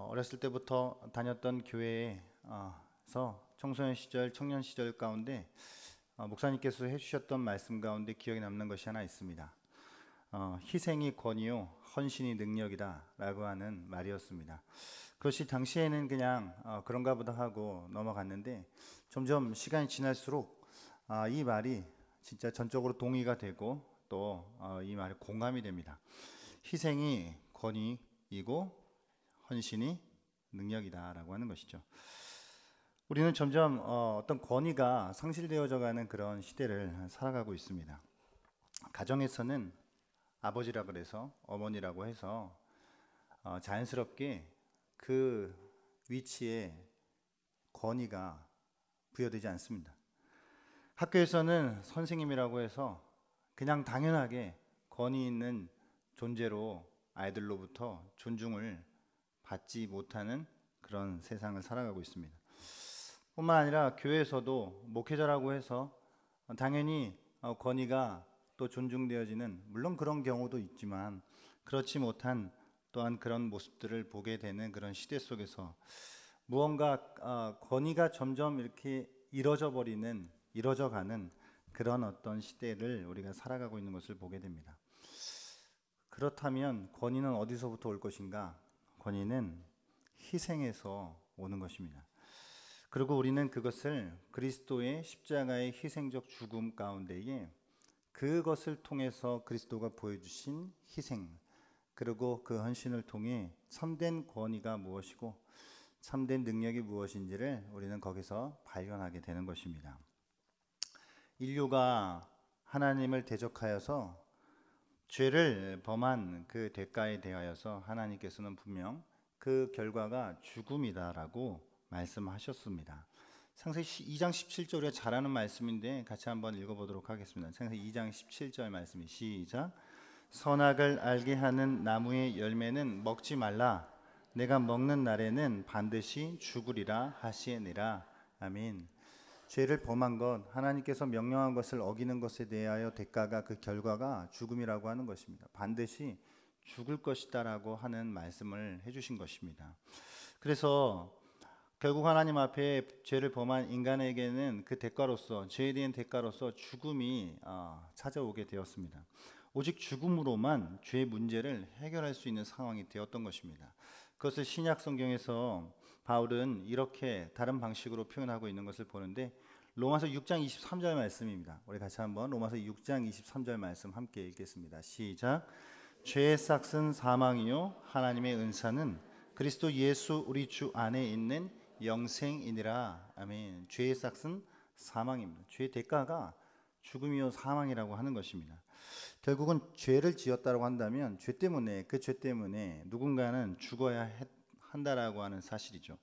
어렸을 때부터 다녔던 교회에서 청소년 시절, 청년 시절 가운데 목사님께서 해주셨던 말씀 가운데 기억에 남는 것이 하나 있습니다. 희생이 권위요, 헌신이 능력이다 라고 하는 말이었습니다. 그것이 당시에는 그냥 그런가 보다 하고 넘어갔는데 점점 시간이 지날수록 이 말이 진짜 전적으로 동의가 되고 또 이 말에 공감이 됩니다. 희생이 권위이고 헌신이 능력이다 라고 하는 것이죠. 우리는 점점 어떤 권위가 상실되어져 가는 그런 시대를 살아가고 있습니다. 가정에서는 아버지라 그래서 어머니라고 해서 자연스럽게 그 위치에 권위가 부여되지 않습니다. 학교에서는 선생님이라고 해서 그냥 당연하게 권위 있는 존재로 아이들로부터 존중을 받지 못하는 그런 세상을 살아가고 있습니다. 뿐만 아니라 교회에서도 목회자라고 해서 당연히 권위가 또 존중되어지는, 물론 그런 경우도 있지만 그렇지 못한 또한 그런 모습들을 보게 되는 그런 시대 속에서 무언가 권위가 점점 이렇게 이뤄져 가는 그런 어떤 시대를 우리가 살아가고 있는 것을 보게 됩니다. 그렇다면 권위는 어디서부터 올 것인가? 권위는 희생에서 오는 것입니다. 그리고 우리는 그것을 그리스도의 십자가의 희생적 죽음 가운데에 그것을 통해서 그리스도가 보여주신 희생, 그리고 그 헌신을 통해 참된 권위가 무엇이고 참된 능력이 무엇인지를 우리는 거기서 발견하게 되는 것입니다. 인류가 하나님을 대적하여서 죄를 범한 그 대가에 대하여서 하나님께서는 분명 그 결과가 죽음이다라고 말씀하셨습니다. 창세기 2장 17절 우리가 잘 아는 말씀인데 같이 한번 읽어보도록 하겠습니다. 창세기 2장 17절 말씀이 시작. 선악을 알게 하는 나무의 열매는 먹지 말라. 내가 먹는 날에는 반드시 죽으리라 하시니라. 아멘. 죄를 범한 것, 하나님께서 명령한 것을 어기는 것에 대하여 대가가, 그 결과가 죽음이라고 하는 것입니다. 반드시 죽을 것이다 라고 하는 말씀을 해주신 것입니다. 그래서 결국 하나님 앞에 죄를 범한 인간에게는 그 대가로서, 죄에 대한 대가로서 죽음이 찾아오게 되었습니다. 오직 죽음으로만 죄의 문제를 해결할 수 있는 상황이 되었던 것입니다. 그것을 신약 성경에서 바울은 이렇게 다른 방식으로 표현하고 있는 것을 보는데, 로마서 6장 23절 말씀입니다. 우리 같이 한번 로마서 6장 23절 말씀 함께 읽겠습니다. 시작. 죄의 싹은 사망이요 하나님의 은사는 그리스도 예수 우리 주 안에 있는 영생이니라. 아멘. 죄의 싹은 사망입니다. 죄의 대가가 죽음이요 사망이라고 하는 것입니다. 결국은 죄를 지었다고 한다면 그 죄 때문에 누군가는 죽어야 한다라고 하는 사실이죠.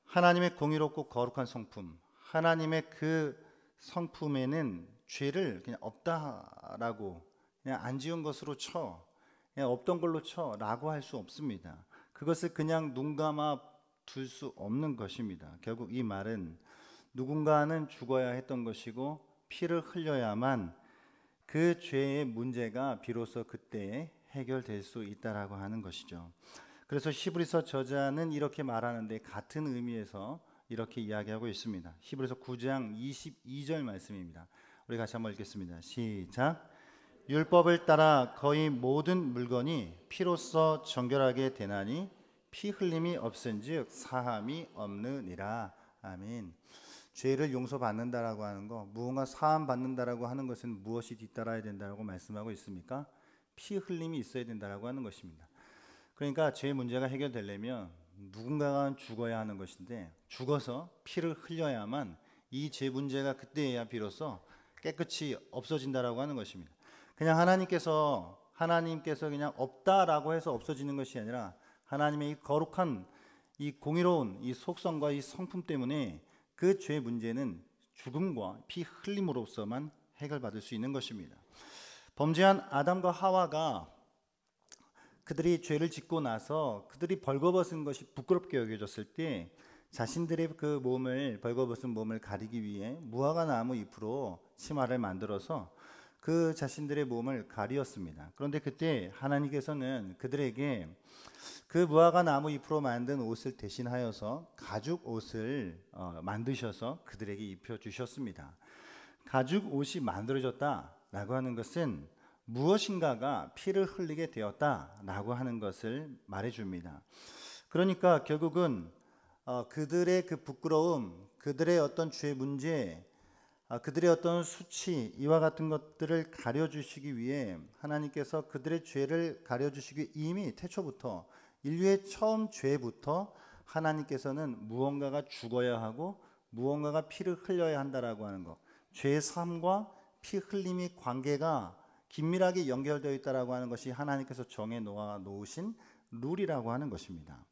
하나님의 공의롭고 거룩한 성품, 하나님의 그 성품에는 죄를 그냥 없다라고, 그냥 안 지은 것으로 쳐, 그냥 없던 걸로 쳐라고 할 수 없습니다. 그것을 그냥 눈 감아 둘 수 없는 것입니다. 결국 이 말은 누군가는 죽어야 했던 것이고 피를 흘려야만 그 죄의 문제가 비로소 그때 해결될 수 있다라고 하는 것이죠. 그래서 히브리서 저자는 이렇게 말하는데 같은 의미에서 이렇게 이야기하고 있습니다. 히브리서 9장 22절 말씀입니다. 우리 같이 한번 읽겠습니다. 시작. 율법을 따라 거의 모든 물건이 피로써 정결하게 되나니 피 흘림이 없은즉 사함이 없느니라. 아멘. 죄를 용서받는다라고 하는 거, 무언가 사함 받는다라고 하는 것은 무엇이 뒤따라야 된다고 말씀하고 있습니까? 피 흘림이 있어야 된다라고 하는 것입니다. 그러니까 죄의 문제가 해결되려면 누군가가 죽어야 하는 것인데, 죽어서 피를 흘려야만 이 죄 문제가 그때야 비로소 깨끗이 없어진다라고 하는 것입니다. 그냥 하나님께서 그냥 없다라고 해서 없어지는 것이 아니라 하나님의 이 거룩한, 이 공의로운 이 속성과 이 성품 때문에 그 죄의 문제는 죽음과 피 흘림으로서만 해결받을 수 있는 것입니다. 범죄한 아담과 하와가 그들이 죄를 짓고 나서 그들이 벌거벗은 것이 부끄럽게 여겨졌을 때 자신들의 그 몸을, 벌거벗은 몸을 가리기 위해 무화과 나무 잎으로 치마를 만들어서 그 자신들의 몸을 가리었습니다. 그런데 그때 하나님께서는 그들에게 그 무화과 나무 잎으로 만든 옷을 대신하여서 가죽 옷을 만드셔서 그들에게 입혀 주셨습니다. 가죽 옷이 만들어졌다라고 하는 것은 무엇인가가 피를 흘리게 되었다라고 하는 것을 말해줍니다. 그러니까 결국은 그들의 그 부끄러움, 그들의 어떤 죄 문제, 그들의 어떤 수치, 이와 같은 것들을 가려주시기 위해 하나님께서 그들의 죄를 가려주시기 이미 태초부터, 인류의 처음 죄부터 하나님께서는 무언가가 죽어야 하고 무언가가 피를 흘려야 한다라고 하는 것, 죄 사함과 피 흘림의 관계가 긴밀하게 연결되어 있다라고 하는 것이 하나님께서 정해 놓으신 룰이라고 하는 것입니다.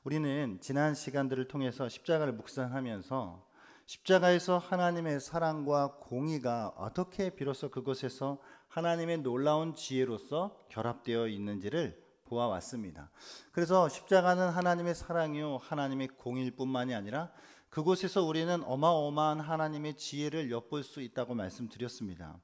우리는 지난 시간들을 통해서 십자가를 묵상하면서 십자가에서 하나님의 사랑과 공의가 어떻게 비로소 그곳에서 하나님의 놀라운 지혜로서 결합되어 있는지를 보아왔습니다. 그래서 십자가는 하나님의 사랑이요 하나님의 공의일 뿐만이 아니라 그곳에서 우리는 어마어마한 하나님의 지혜를 엿볼 수 있다고 말씀드렸습니다.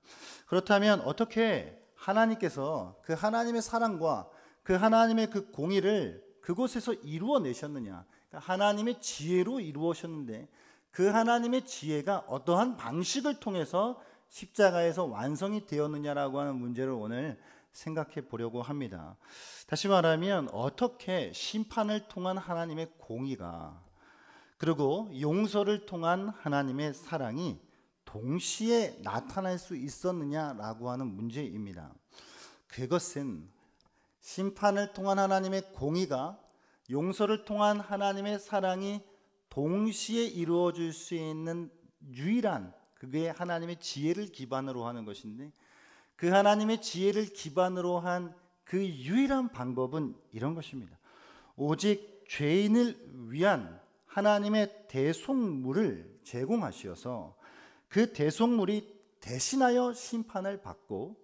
그렇다면 어떻게 하나님께서 그 하나님의 사랑과 그 하나님의 그 공의를 그곳에서 이루어내셨느냐, 그러니까 하나님의 지혜로 이루어졌는데 그 하나님의 지혜가 어떠한 방식을 통해서 십자가에서 완성이 되었느냐라고 하는 문제를 오늘 생각해 보려고 합니다. 다시 말하면 어떻게 심판을 통한 하나님의 공의가, 그리고 용서를 통한 하나님의 사랑이 동시에 나타날 수 있었느냐라고 하는 문제입니다. 그것은 심판을 통한 하나님의 공의가 용서를 통한 하나님의 사랑이 동시에 이루어질 수 있는 유일한, 그게 하나님의 지혜를 기반으로 하는 것인데, 그 하나님의 지혜를 기반으로 한 그 유일한 방법은 이런 것입니다. 오직 죄인을 위한 하나님의 대속물을 제공하시어서 그 대속물이 대신하여 심판을 받고,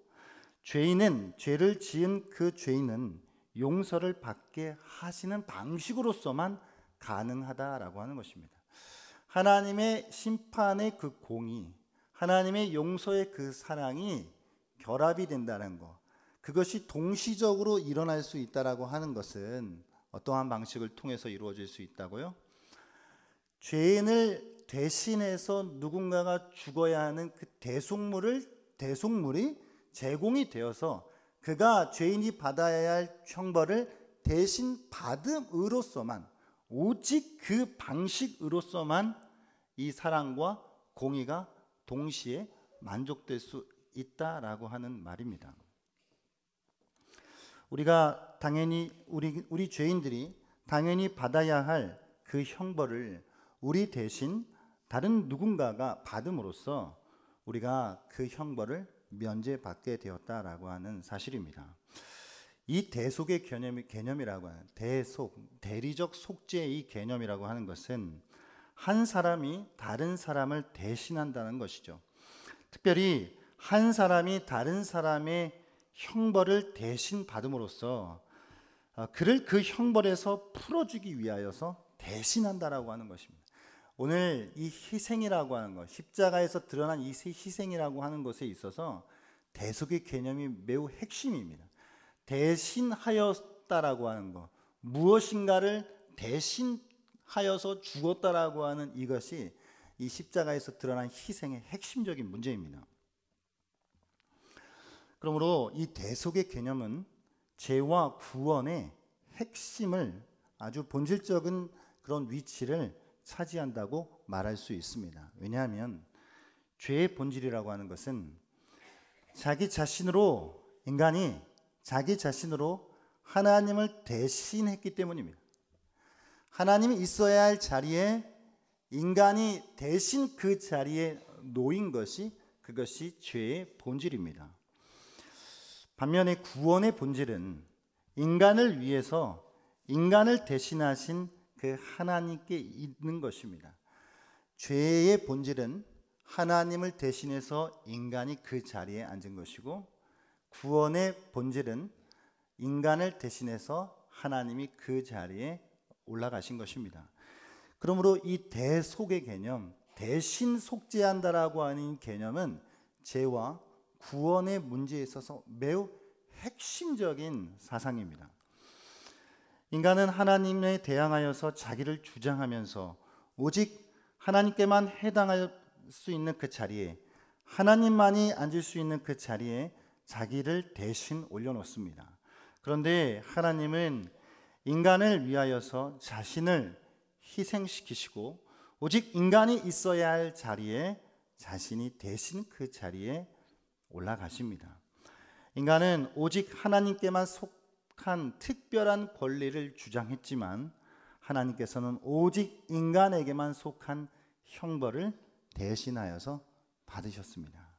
죄를 지은 그 죄인은 용서를 받게 하시는 방식으로서만 가능하다라고 하는 것입니다. 하나님의 심판의 그 공의, 하나님의 용서의 그 사랑이 결합이 된다는 것, 그것이 동시적으로 일어날 수 있다라고 하는 것은 어떠한 방식을 통해서 이루어질 수 있다고요? 죄인을 대신해서 누군가가 죽어야 하는 그 대속물이 제공이 되어서 그가 죄인이 받아야 할 형벌을 대신 받음으로써만, 오직 그 방식으로서만 이 사랑과 공의가 동시에 만족될 수 있다라고 하는 말입니다. 우리가 당연히 우리 죄인들이 당연히 받아야 할 그 형벌을 우리 대신 다른 누군가가 받음으로써 우리가 그 형벌을 면제받게 되었다라고 하는 사실입니다. 이 대속의 개념이라고 하는 대리적 속죄의 개념이라고 하는 것은 한 사람이 다른 사람을 대신한다는 것이죠. 특별히 한 사람이 다른 사람의 형벌을 대신 받음으로써 그를 그 형벌에서 풀어주기 위하여서 대신한다라고 하는 것입니다. 오늘 이 희생이라고 하는 것, 십자가에서 드러난 이 희생이라고 하는 것에 있어서 대속의 개념이 매우 핵심입니다. 대신하였다라고 하는 것, 무엇인가를 대신하여서 죽었다라고 하는 이것이 이 십자가에서 드러난 희생의 핵심적인 문제입니다. 그러므로 이 대속의 개념은 죄와 구원의 핵심을, 아주 본질적인 그런 위치를 차지한다고 말할 수 있습니다. 왜냐하면 죄의 본질이라고 하는 것은 인간이 자기 자신으로 하나님을 대신했기 때문입니다. 하나님이 있어야 할 자리에 인간이 대신 그 자리에 놓인 그것이 죄의 본질입니다. 반면에 구원의 본질은 인간을 위해서 인간을 대신하신 그 하나님께 있는 것입니다. 죄의 본질은 하나님을 대신해서 인간이 그 자리에 앉은 것이고, 구원의 본질은 인간을 대신해서 하나님이 그 자리에 올라가신 것입니다. 그러므로 이 대속의 개념, 대신 속죄한다라고 하는 개념은 죄와 구원의 문제에 있어서 매우 핵심적인 사상입니다. 인간은 하나님에 대항하여서 자기를 주장하면서 오직 하나님께만 해당할 수 있는 그 자리에, 하나님만이 앉을 수 있는 그 자리에 자기를 대신 올려놓습니다. 그런데 하나님은 인간을 위하여서 자신을 희생시키시고 오직 인간이 있어야 할 자리에 자신이 대신 그 자리에 올라가십니다. 인간은 오직 하나님께만 속한 특별한 권리를 주장했지만 하나님께서는 오직 인간에게만 속한 형벌을 대신하여서 받으셨습니다.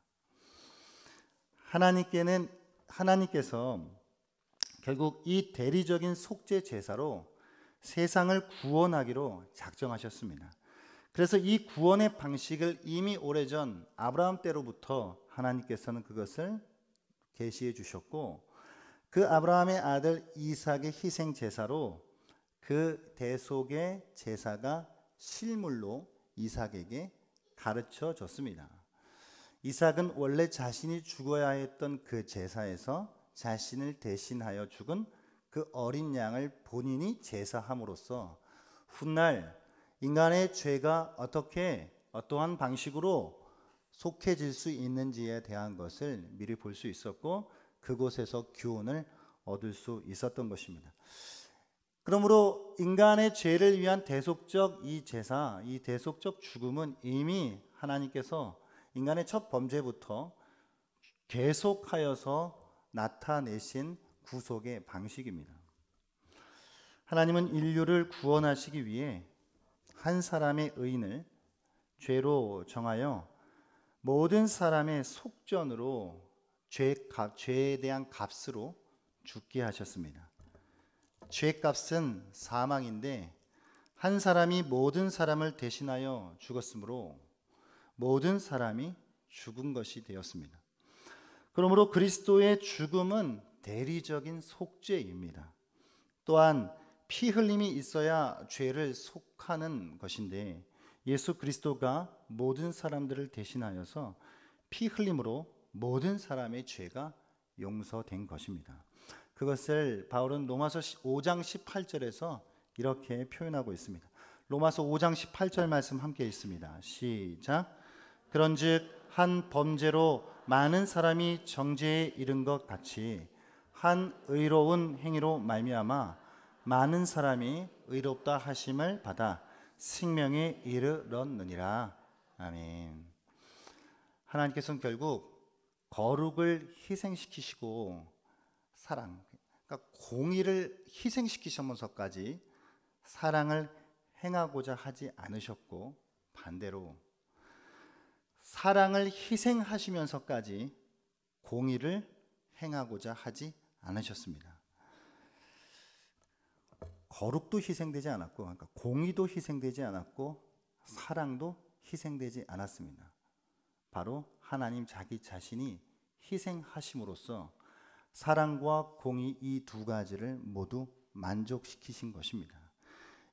하나님께서 결국 이 대리적인 속죄 제사로 세상을 구원하기로 작정하셨습니다. 그래서 이 구원의 방식을 이미 오래전 아브라함 때로부터 하나님께서는 그것을 계시해 주셨고, 그 아브라함의 아들 이삭의 희생 제사로 그 대속의 제사가 실물로 이삭에게 가르쳐 줬습니다. 이삭은 원래 자신이 죽어야 했던 그 제사에서 자신을 대신하여 죽은 그 어린 양을 본인이 제사함으로써 훗날 인간의 죄가 어떻게 어떠한 방식으로 속해질 수 있는지에 대한 것을 미리 볼 수 있었고 그곳에서 교훈을 얻을 수 있었던 것입니다. 그러므로 인간의 죄를 위한 대속적 이 제사, 이 대속적 죽음은 이미 하나님께서 인간의 첫 범죄부터 계속하여서 나타내신 구속의 방식입니다. 하나님은 인류를 구원하시기 위해 한 사람의 의인을 죄로 정하여 모든 사람의 속전으로 죄에 대한 값으로 죽게 하셨습니다. 죄값은 사망인데 한 사람이 모든 사람을 대신하여 죽었으므로 모든 사람이 죽은 것이 되었습니다. 그러므로 그리스도의 죽음은 대리적인 속죄입니다. 또한 피 흘림이 있어야 죄를 속하는 것인데 예수 그리스도가 모든 사람들을 대신하여서 피 흘림으로 모든 사람의 죄가 용서된 것입니다. 그것을 바울은 로마서 5장 18절에서 이렇게 표현하고 있습니다. 로마서 5장 18절 말씀 함께 있습니다. 시작. 그런즉 한 범죄로 많은 사람이 정죄에 이른 것 같이 한 의로운 행위로 말미암아 많은 사람이 의롭다 하심을 받아 생명에 이르렀느니라. 아멘. 하나님께서는 결국 거룩을 희생시키시고 사랑, 그러니까 공의를 희생시키시면서까지 사랑을 행하고자 하지 않으셨고 반대로 사랑을 희생하시면서까지 공의를 행하고자 하지 않으셨습니다. 거룩도 희생되지 않았고, 그러니까 공의도 희생되지 않았고 사랑도 희생되지 않았습니다. 바로 하나님 자기 자신이 희생하심으로써 사랑과 공의 이 두 가지를 모두 만족시키신 것입니다.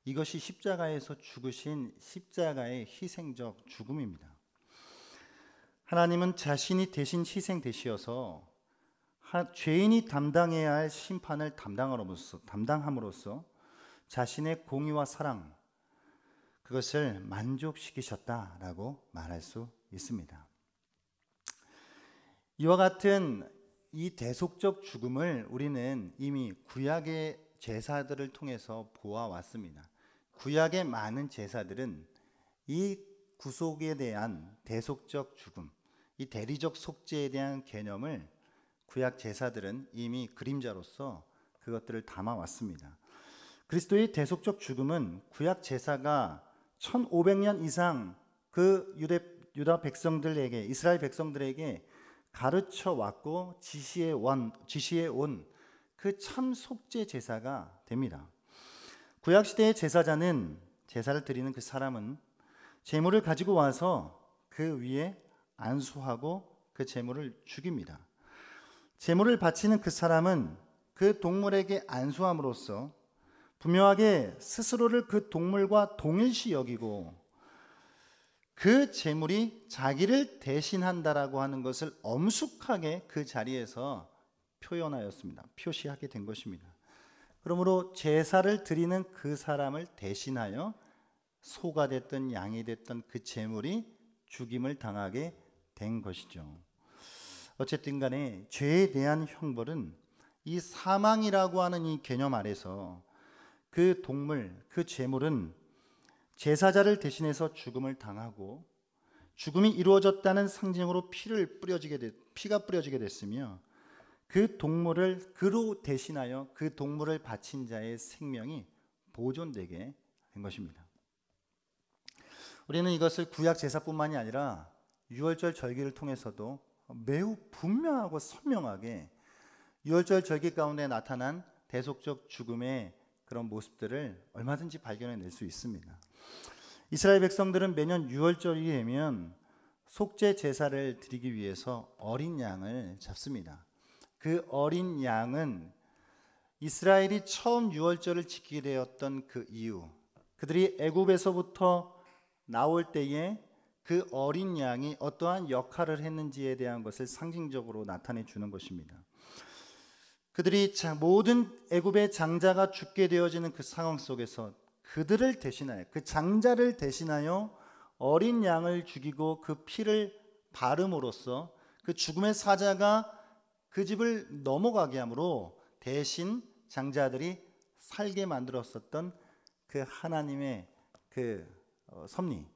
이것이 십자가에서 죽으신 십자가의 희생적 죽음입니다. 하나님은 자신이 대신 희생되시어서 죄인이 담당해야 할 심판을 담당함으로써 자신의 공의와 사랑, 그것을 만족시키셨다라고 말할 수 있습니다. 이와 같은 이 대속적 죽음을 우리는 이미 구약의 제사들을 통해서 보아왔습니다. 구약의 많은 제사들은 이 구속에 대한 대속적 죽음, 이 대리적 속죄에 대한 개념을 구약 제사들은 이미 그림자로서 그것들을 담아왔습니다. 그리스도의 대속적 죽음은 구약 제사가 1500년 이상 그 유다 백성들에게, 이스라엘 백성들에게 가르쳐 왔고 지시해 온 그 참 속죄 제사가 됩니다. 구약 시대의 제사자는, 제사를 드리는 그 사람은 제물을 가지고 와서 그 위에 안수하고 그 제물을 죽입니다. 제물을 바치는 그 사람은 그 동물에게 안수함으로써 분명하게 스스로를 그 동물과 동일시 여기고 그 제물이 자기를 대신한다라고 하는 것을 엄숙하게 그 자리에서 표현하였습니다. 표시하게 된 것입니다. 그러므로 제사를 드리는 그 사람을 대신하여 소가 됐든 양이 됐든 그 제물이 죽임을 당하게 된 것이죠. 어쨌든 간에 죄에 대한 형벌은 이 사망이라고 하는 이 개념 아래서 그 동물, 그 제물은 제사자를 대신해서 죽음을 당하고 죽음이 이루어졌다는 상징으로 피가 뿌려지게 됐으며 그 동물을 그로 대신하여 그 동물을 바친 자의 생명이 보존되게 된 것입니다. 우리는 이것을 구약 제사뿐만이 아니라 유월절 절기를 통해서도 매우 분명하고 선명하게 유월절 절기 가운데 나타난 대속적 죽음의 그런 모습들을 얼마든지 발견해낼 수 있습니다. 이스라엘 백성들은 매년 유월절이 되면 속죄 제사를 드리기 위해서 어린 양을 잡습니다. 그 어린 양은 이스라엘이 처음 유월절을 지키게 되었던 그 이유, 그들이 애굽에서부터 나올 때에 그 어린 양이 어떠한 역할을 했는지에 대한 것을 상징적으로 나타내 주는 것입니다. 그들이 모든 애굽의 장자가 죽게 되어지는 그 상황 속에서 그들을 대신하여, 그 장자를 대신하여 어린 양을 죽이고 그 피를 바름으로써 그 죽음의 사자가 그 집을 넘어가게 함으로 대신 장자들이 살게 만들었었던 그 하나님의 그 섭리,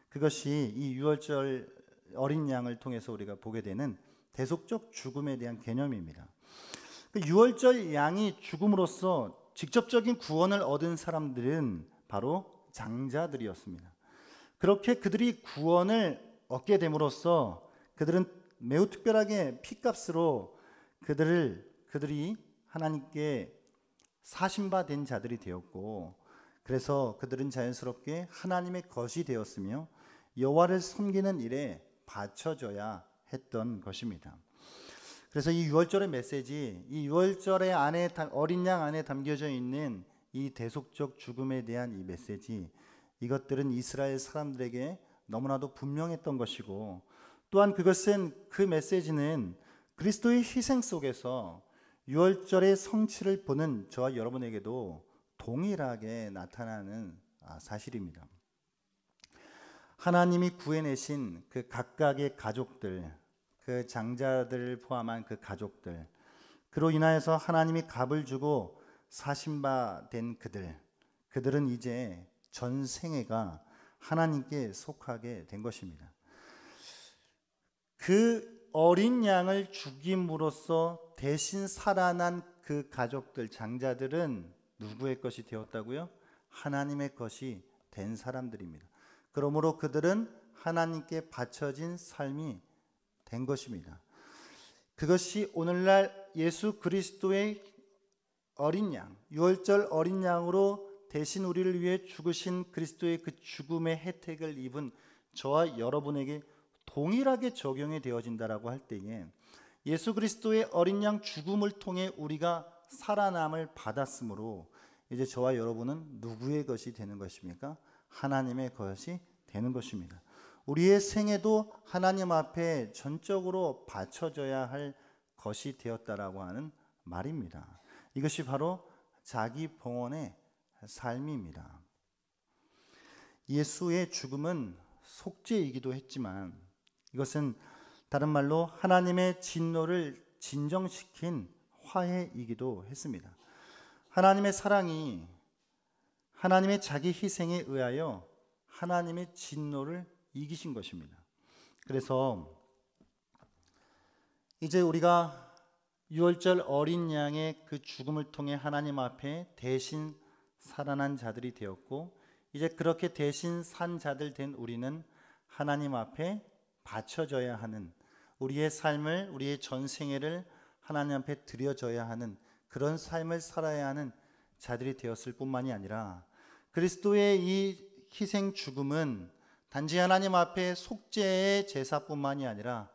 그것이 이 유월절 어린 양을 통해서 우리가 보게 되는 대속적 죽음에 대한 개념입니다. 그 유월절 양이 죽음으로써 직접적인 구원을 얻은 사람들은 바로 장자들이었습니다. 그렇게 그들이 구원을 얻게 됨으로써 그들은 매우 특별하게 피값으로 그들이 하나님께 사신받은 자들이 되었고, 그래서 그들은 자연스럽게 하나님의 것이 되었으며 여호와를 섬기는 일에 바쳐져야 했던 것입니다. 그래서 이 유월절의 메시지, 이 유월절의 안에 어린 양 안에 담겨져 있는 이 대속적 죽음에 대한 이 메시지, 이것들은 이스라엘 사람들에게 너무나도 분명했던 것이고, 또한 그 메시지는 그리스도의 희생 속에서 유월절의 성취를 보는 저와 여러분에게도 동일하게 나타나는 사실입니다. 하나님이 구해내신 그 각각의 가족들, 그 장자들을 포함한 그 가족들, 그로 인하여서 하나님이 값을 주고 사신바된 그들은 이제 전 생애가 하나님께 속하게 된 것입니다. 그 어린 양을 죽임으로써 대신 살아난 그 가족들, 장자들은 누구의 것이 되었다고요? 하나님의 것이 된 사람들입니다. 그러므로 그들은 하나님께 바쳐진 삶이 된 것입니다. 그것이 오늘날 예수 그리스도의 어린 양, 유월절 어린 양으로 대신 우리를 위해 죽으신 그리스도의 그 죽음의 혜택을 입은 저와 여러분에게 동일하게 적용이 되어진다라고 할 때에 예수 그리스도의 어린 양 죽음을 통해 우리가 살아남을 받았으므로 이제 저와 여러분은 누구의 것이 되는 것입니까? 하나님의 것이 되는 것입니다. 우리의 생애도 하나님 앞에 전적으로 바쳐져야 할 것이 되었다라고 하는 말입니다. 이것이 바로 자기 봉헌의 삶입니다. 예수의 죽음은 속죄이기도 했지만 이것은 다른 말로 하나님의 진노를 진정시킨 화해이기도 했습니다. 하나님의 사랑이 하나님의 자기 희생에 의하여 하나님의 진노를 이기신 것입니다. 그래서 이제 우리가 유월절 어린 양의 그 죽음을 통해 하나님 앞에 대신 살아난 자들이 되었고, 이제 그렇게 대신 산 자들 된 우리는 하나님 앞에 바쳐져야 하는, 우리의 삶을, 우리의 전생애를 하나님 앞에 드려져야 하는 그런 삶을 살아야 하는 자들이 되었을 뿐만이 아니라, 그리스도의 이 희생 죽음은 단지 하나님 앞에 속죄의 제사뿐만이 아니라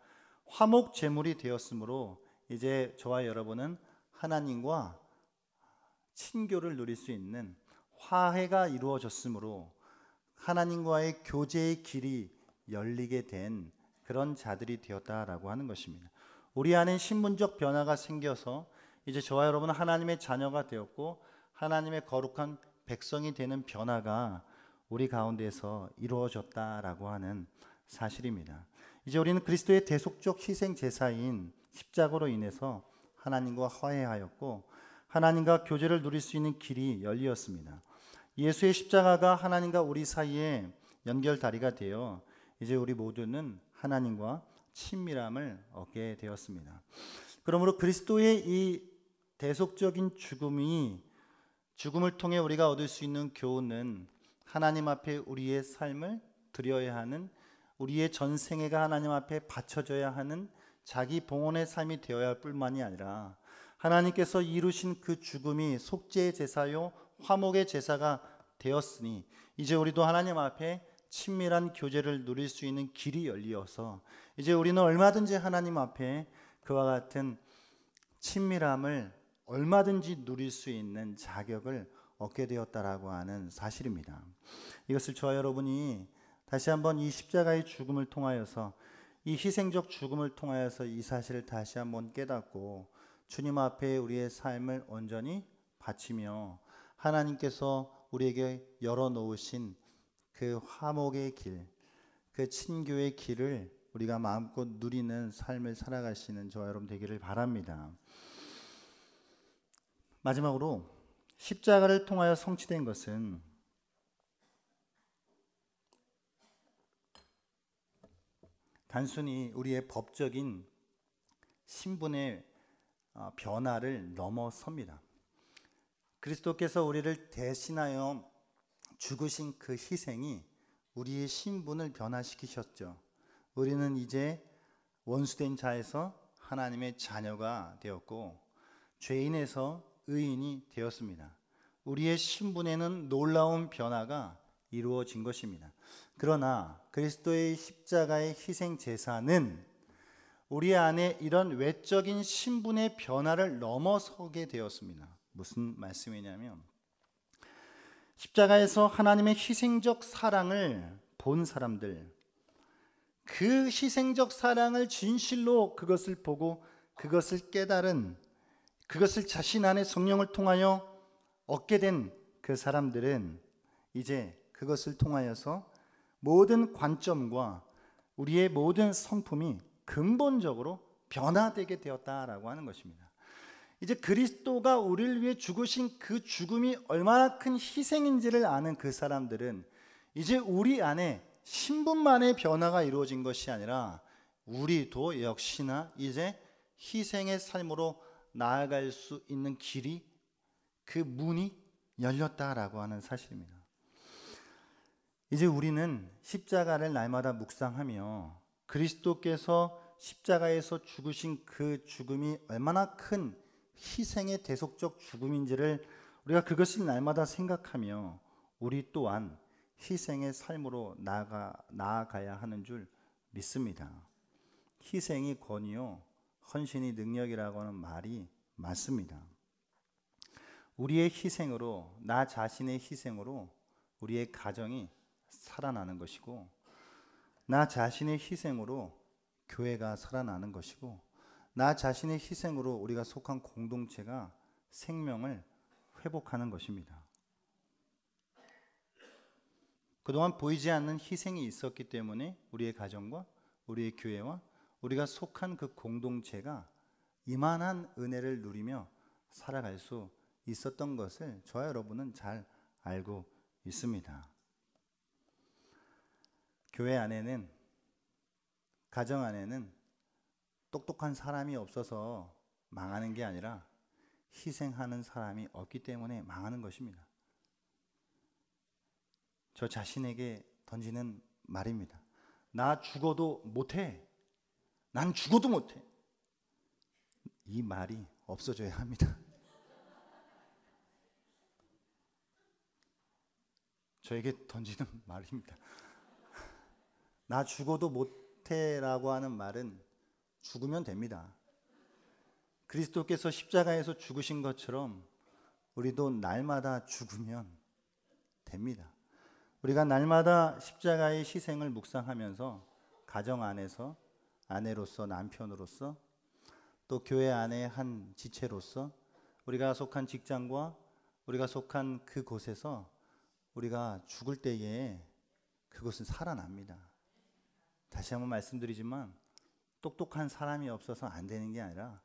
화목 제물이 되었으므로 이제 저와 여러분은 하나님과 친교를 누릴 수 있는 화해가 이루어졌으므로 하나님과의 교제의 길이 열리게 된 그런 자들이 되었다라고 하는 것입니다. 우리 안에 신분적 변화가 생겨서 이제 저와 여러분은 하나님의 자녀가 되었고 하나님의 거룩한 백성이 되는 변화가 우리 가운데서 이루어졌다라고 하는 사실입니다. 이제 우리는 그리스도의 대속적 희생 제사인 십자가로 인해서 하나님과 화해하였고 하나님과 교제를 누릴 수 있는 길이 열리었습니다. 예수의 십자가가 하나님과 우리 사이에 연결다리가 되어 이제 우리 모두는 하나님과 친밀함을 얻게 되었습니다. 그러므로 그리스도의 이 대속적인 죽음을 통해 우리가 얻을 수 있는 교훈은 하나님 앞에 우리의 삶을 드려야 하는, 우리의 전생애가 하나님 앞에 바쳐져야 하는 자기 봉헌의 삶이 되어야 할 뿐만이 아니라 하나님께서 이루신 그 죽음이 속죄의 제사요 화목의 제사가 되었으니 이제 우리도 하나님 앞에 친밀한 교제를 누릴 수 있는 길이 열리어서 이제 우리는 얼마든지 하나님 앞에 그와 같은 친밀함을 얼마든지 누릴 수 있는 자격을 얻게 되었다라고 하는 사실입니다. 이것을 저와 여러분이 다시 한번 이 십자가의 죽음을 통하여서, 이 희생적 죽음을 통하여서 이 사실을 다시 한번 깨닫고 주님 앞에 우리의 삶을 온전히 바치며 하나님께서 우리에게 열어놓으신 그 화목의 길, 그 친교의 길을 우리가 마음껏 누리는 삶을 살아가시는 저와 여러분 되기를 바랍니다. 마지막으로 십자가를 통하여 성취된 것은 단순히 우리의 법적인 신분의 변화를 넘어섭니다. 그리스도께서 우리를 대신하여 죽으신 그 희생이 우리의 신분을 변화시키셨죠. 우리는 이제 원수된 자에서 하나님의 자녀가 되었고 죄인에서 의인이 되었습니다. 우리의 신분에는 놀라운 변화가 이루어진 것입니다. 그러나 그리스도의 십자가의 희생 제사는 우리 안에 이런 외적인 신분의 변화를 넘어서게 되었습니다. 무슨 말씀이냐면 십자가에서 하나님의 희생적 사랑을 본 사람들, 그 희생적 사랑을 진실로 그것을 보고 그것을 깨달은, 그것을 자신 안에 성령을 통하여 얻게 된 그 사람들은 이제 그것을 통하여서 모든 관점과 우리의 모든 성품이 근본적으로 변화되게 되었다라고 하는 것입니다. 이제 그리스도가 우리를 위해 죽으신 그 죽음이 얼마나 큰 희생인지를 아는 그 사람들은 이제 우리 안에 신분만의 변화가 이루어진 것이 아니라 우리도 역시나 이제 희생의 삶으로 나아갈 수 있는 길이, 그 문이 열렸다라고 하는 사실입니다. 이제 우리는 십자가를 날마다 묵상하며 그리스도께서 십자가에서 죽으신 그 죽음이 얼마나 큰 희생의 대속적 죽음인지를 우리가 그것을 날마다 생각하며 우리 또한 희생의 삶으로 나아가야 하는 줄 믿습니다. 희생이 권위요 헌신이 능력이라고 하는 말이 맞습니다. 우리의 희생으로, 나 자신의 희생으로 우리의 가정이 살아나는 것이고 나 자신의 희생으로 교회가 살아나는 것이고 나 자신의 희생으로 우리가 속한 공동체가 생명을 회복하는 것입니다. 그동안 보이지 않는 희생이 있었기 때문에 우리의 가정과 우리의 교회와 우리가 속한 그 공동체가 이만한 은혜를 누리며 살아갈 수 있었던 것을 저와 여러분은 잘 알고 있습니다. 교회 안에는, 가정 안에는 똑똑한 사람이 없어서 망하는 게 아니라 희생하는 사람이 없기 때문에 망하는 것입니다. 저 자신에게 던지는 말입니다. 나 죽어도 못해. 난 죽어도 못해. 이 말이 없어져야 합니다. 저에게 던지는 말입니다. 나 죽어도 못해라고 하는 말은 죽으면 됩니다. 그리스도께서 십자가에서 죽으신 것처럼 우리도 날마다 죽으면 됩니다. 우리가 날마다 십자가의 희생을 묵상하면서 가정 안에서 아내로서, 남편으로서, 또 교회 안의 한 지체로서, 우리가 속한 직장과 우리가 속한 그곳에서 우리가 죽을 때에 그곳은 살아납니다. 다시 한번 말씀드리지만 똑똑한 사람이 없어서 안 되는 게 아니라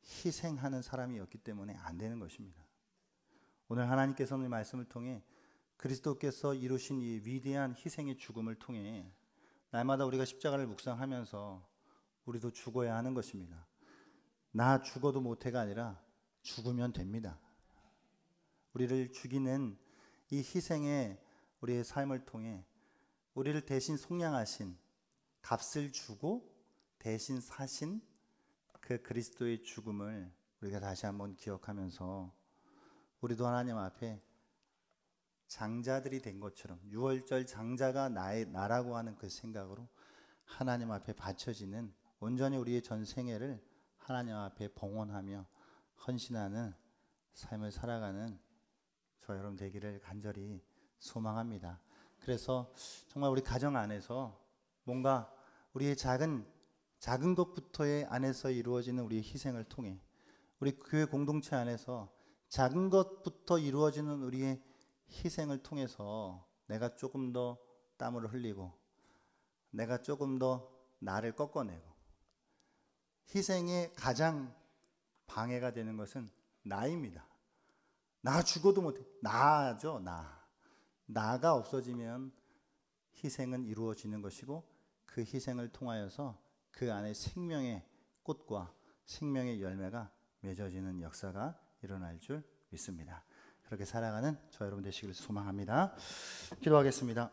희생하는 사람이 없기 때문에 안 되는 것입니다. 오늘 하나님께서는 이 말씀을 통해 그리스도께서 이루신 이 위대한 희생의 죽음을 통해 날마다 우리가 십자가를 묵상하면서 우리도 죽어야 하는 것입니다. 나 죽어도 못해가 아니라 죽으면 됩니다. 우리를 죽이는 이 희생의 우리의 삶을 통해 우리를 대신 속량하신, 값을 주고 대신 사신 그 그리스도의 죽음을 우리가 다시 한번 기억하면서 우리도 하나님 앞에 장자들이 된 것처럼, 유월절 장자가 나라고 하는 그 생각으로 하나님 앞에 바쳐지는, 온전히 우리의 전 생애를 하나님 앞에 봉헌하며 헌신하는 삶을 살아가는 저 여러분 되기를 간절히 소망합니다. 그래서 정말 우리 가정 안에서 뭔가 우리의 작은 것부터의 안에서 이루어지는 우리의 희생을 통해, 우리 교회 공동체 안에서 작은 것부터 이루어지는 우리의 희생을 통해서 내가 조금 더 땀을 흘리고 내가 조금 더 나를 꺾어내고, 희생의 가장 방해가 되는 것은 나입니다. 나 죽어도 못해. 나죠, 나. 나가 없어지면 희생은 이루어지는 것이고, 그 희생을 통하여서 그 안에 생명의 꽃과 생명의 열매가 맺어지는 역사가 일어날 줄 믿습니다. 그렇게 살아가는 저 여러분 되시길 소망합니다. 기도하겠습니다.